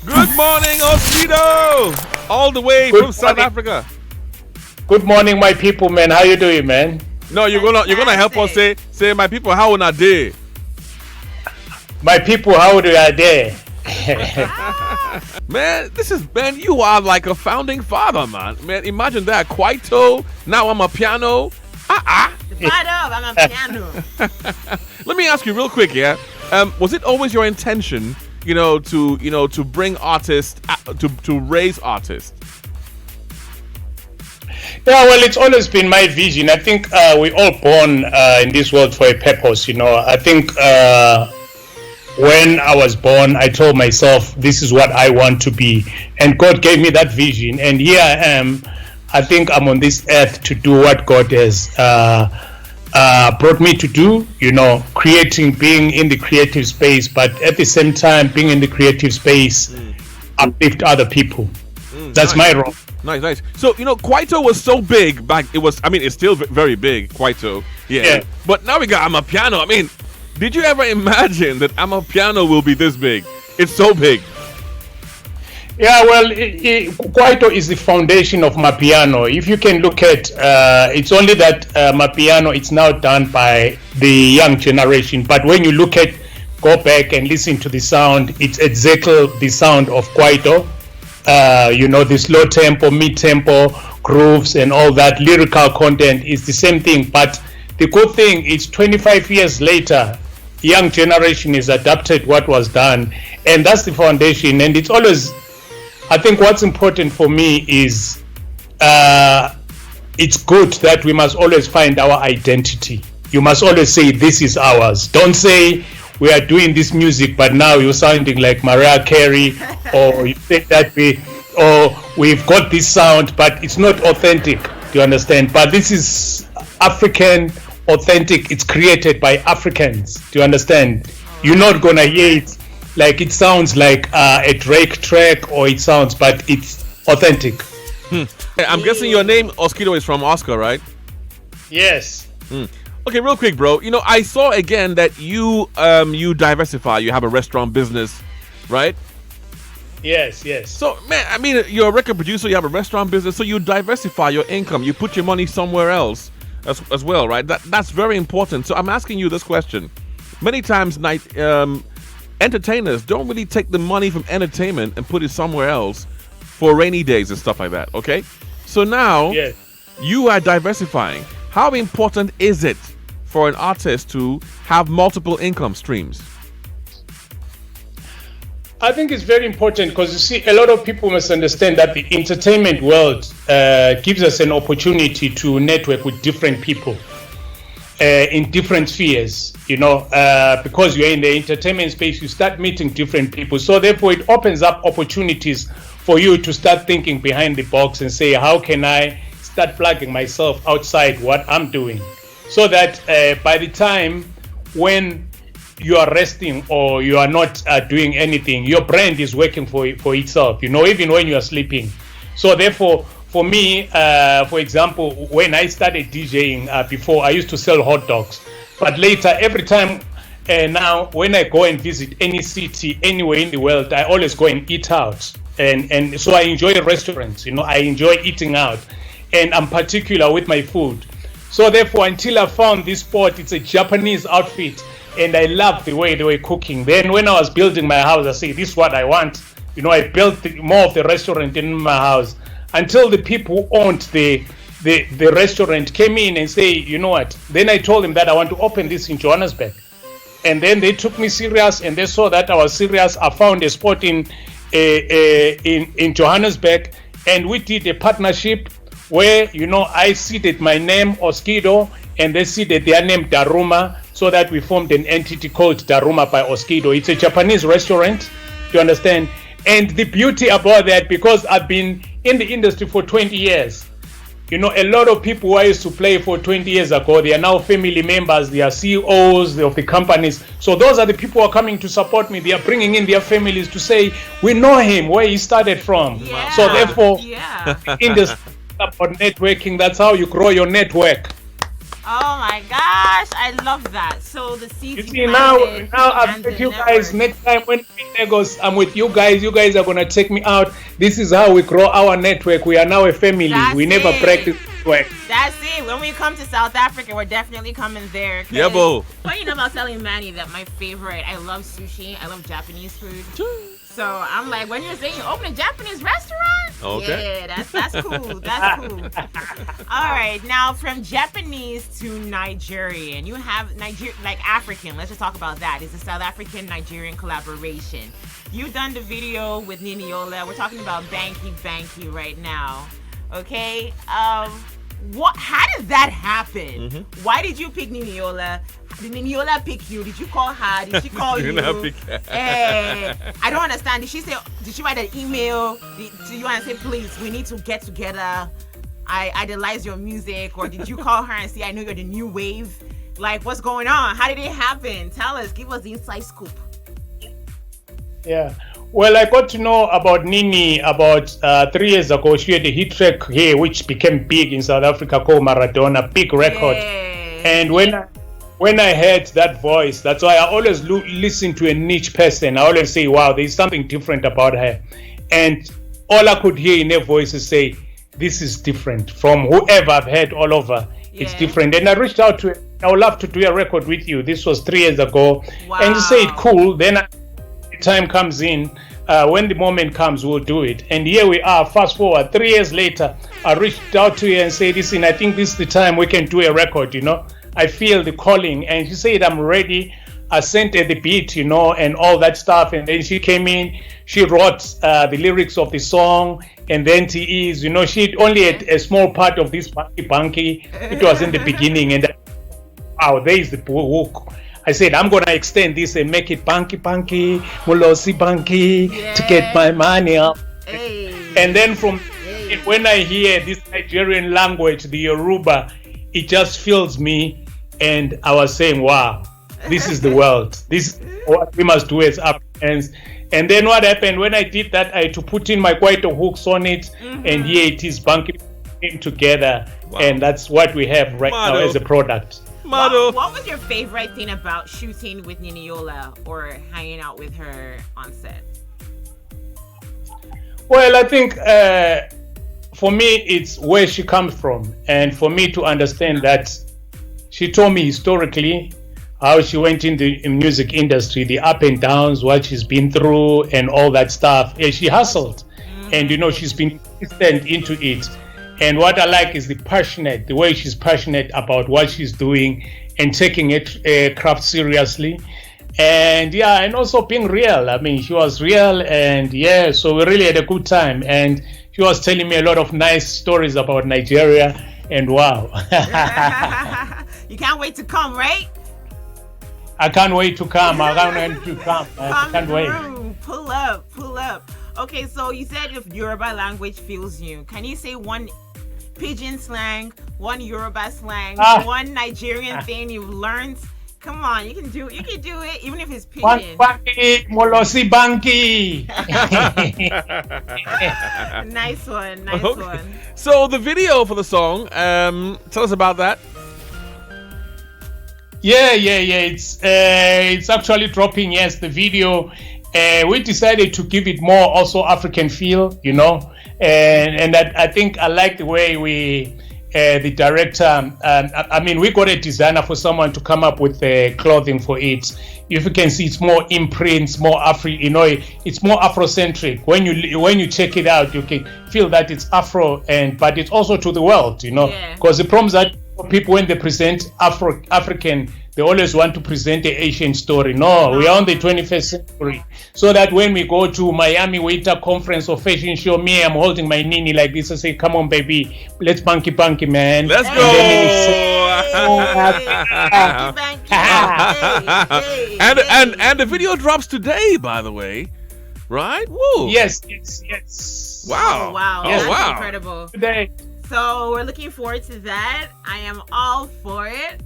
Good morning, Oskido! All the way Good from South morning. Africa. Good morning, my people, man. How you doing, man? No, you're gonna help us say my people, how are they? My people, how do you there? Man, you are like a founding father, man. Man, imagine that. Kwaito, now I'm a piano. I'm a piano. Let me ask you real quick, yeah. Was it always your intention, to bring artists, to raise artists? Yeah, well, it's always been my vision. I think we're all born in this world for a purpose. I think when I was born, I told myself, this is what I want to be. And God gave me that vision. And here I am. I think I'm on this earth to do what God has brought me to do, creating, being in the creative space, but at the same time, being in the creative space, uplift other people. That's nice. my role. Nice. So, Kwaito was so big back. It's still very big, Kwaito. Yeah. But now we got Amapiano. I mean, did you ever imagine that Amapiano will be this big? It's so big. Yeah, well, Kwaito is the foundation of Mapiano. If you can look at, it's only that Mapiano, it's now done by the young generation. But when you go back and listen to the sound, it's exactly the sound of Kwaito. The slow tempo, mid tempo, grooves, and all that lyrical content is the same thing. But the good thing is 25 years later, young generation has adapted what was done, and that's the foundation. And it's always, I think what's important for me is it's good that we must always find our identity. You must always say, this is ours. Don't say, we are doing this music, but now you're sounding like Mariah Carey, or you say that we've got this sound, but it's not authentic. Do you understand? But this is African, authentic. It's created by Africans. Do you understand? You're not gonna hear it like it sounds like a Drake track, or it sounds, but it's authentic. I'm guessing your name Oskido is from Oscar, right? Yes. Okay, real quick, bro. I saw again that you diversify. You have a restaurant business, right? Yes. So, man, I mean, you're a record producer. You have a restaurant business, so you diversify your income. You put your money somewhere else as well, right? That's very important. So, I'm asking you this question. Many times, entertainers don't really take the money from entertainment and put it somewhere else for rainy days and stuff like that. Okay, so now you are diversifying. How important is it for an artist to have multiple income streams? I think it's very important because you see, a lot of people must understand that the entertainment world gives us an opportunity to network with different people in different spheres, because you're in the entertainment space, you start meeting different people. So therefore, it opens up opportunities for you to start thinking behind the box and say, how can I start plugging myself outside what I'm doing, so that by the time when you are resting or you are not doing anything, your brand is working for itself, even when you are sleeping. So therefore, for me, for example, when I started DJing before, I used to sell hot dogs, but later, every time now when I go and visit any city anywhere in the world, I always go and eat out, and so I enjoy restaurants. I enjoy eating out, and I'm particular with my food. So therefore, until I found this spot, it's a Japanese outfit, and I love the way they were cooking. Then when I was building my house, I said, this is what I want. I built more of the restaurant in my house, until the people who owned the restaurant came in and say, you know what? Then I told them that I want to open this in Johannesburg. And then they took me serious, and they saw that I was serious. I found a spot in Johannesburg, and we did a partnership where, I seeded my name Oskido, and they seeded their name Daruma, so that we formed an entity called Daruma by Oskido. It's a Japanese restaurant, do you understand? And the beauty about that, because I've been in the industry for 20 years, a lot of people who I used to play for 20 years ago, they are now family members, they are CEOs of the companies. So those are the people who are coming to support me. They are bringing in their families to say, we know him, where he started from. Yeah. So therefore, industry about networking, that's how you grow your network. Oh my gosh, I love that. So the seeds You see, now I'm with you guys. Next time when we Lagos, I'm with you guys. You guys are gonna take me out. This is how we grow our network. We are now a family. We never practice work. That's it. When we come to South Africa, we're definitely coming there. Yeah, boo. Well, you know about telling Manny that my favorite, I love sushi. I love Japanese food. So I'm like, when you're saying you open a Japanese restaurant, okay. Yeah, that's cool. That's cool. All right, now from Japanese to Nigerian, you have like African. Let's just talk about that. It's a South African Nigerian collaboration. You've done the video with Niniola. We're talking about Banky right now. Okay. How did that happen? Mm-hmm. Why did you pick Niniola? Did Niniola pick you? Did you call her? Did she call you? I don't understand. Did she write an email? Do you want to say, please, we need to get together? I idolize your music. Or did you call her and say, I know you're the new wave? Like, what's going on? How did it happen? Tell us. Give us the inside scoop. Yeah. Well, I got to know about Nini about 3 years ago. She had a hit track here, which became big in South Africa, called Maradona, big record. Yeah. And when I heard that voice, that's why I always listen to a niche person. I always say, wow, there's something different about her. And all I could hear in her voice is say, this is different from whoever I've heard all over. Yeah. It's different. And I reached out to her. I would love to do a record with you. This was 3 years ago. Wow. And you said, cool. Then time comes in, when the moment comes, we'll do it. And here we are, fast forward 3 years later. I reached out to her and said, listen, I think this is the time we can do a record, I feel the calling. And she said, I'm ready. I sent her the beat, and all that stuff. And then she came in, she wrote the lyrics of the song. And then she only had a small part of this Banky. It was in the beginning. And wow, there is the hook. I said, I'm going to extend this and make it Banky, Mulosi Banky, to get my money up. Hey. And then when I hear this Nigerian language, the Yoruba, it just fills me. And I was saying, wow, this is the world. This is what we must do as Africans. And then what happened, when I did that, I had to put in my Kwaito hooks on it. And here it is, Banky came together. Wow. And that's what we have right now as a product. What was your favorite thing about shooting with Niniola or hanging out with her on set? Well, I think for me, it's where she comes from. And for me to understand that, she told me historically how she went in the music industry, the up and downs, what she's been through and all that stuff. And she hustled. And, she's been consistent into it. And what I like is the way she's passionate about what she's doing and taking it craft seriously. And and also being real. I mean, she was real, and so we really had a good time. And she was telling me a lot of nice stories about Nigeria, and wow. You can't wait to come, right? I can't wait to come. I can't wait. Pull up. Okay, so you said if Yoruba language feels you. Can you say one Pidgin slang, one Yoruba slang, one Nigerian thing you've learned? Come on, you can do it, even if it's Pidgin. Banky, Molosi Banky. Nice one. So the video for the song, tell us about that. Yeah. It's actually dropping. Yes, the video. We decided to give it more also African feel, and I think I like the way the director, we got a designer for someone to come up with the clothing for it. If you can see, it's more imprints, more it's more Afrocentric. When you check it out, you can feel that it's Afro, but it's also to the world, because the problem is that people, when they present African, they always want to present the Asian story. No, we are on the 21st century. So that when we go to Miami Winter Conference or fashion show, I'm holding my Nini like this. I say, come on, baby, let's banky, man. Let's go. And the video drops today, by the way, right? Woo. Yes. Wow. Yes. Wow. Incredible. Today. So we're looking forward to that. I am all for it.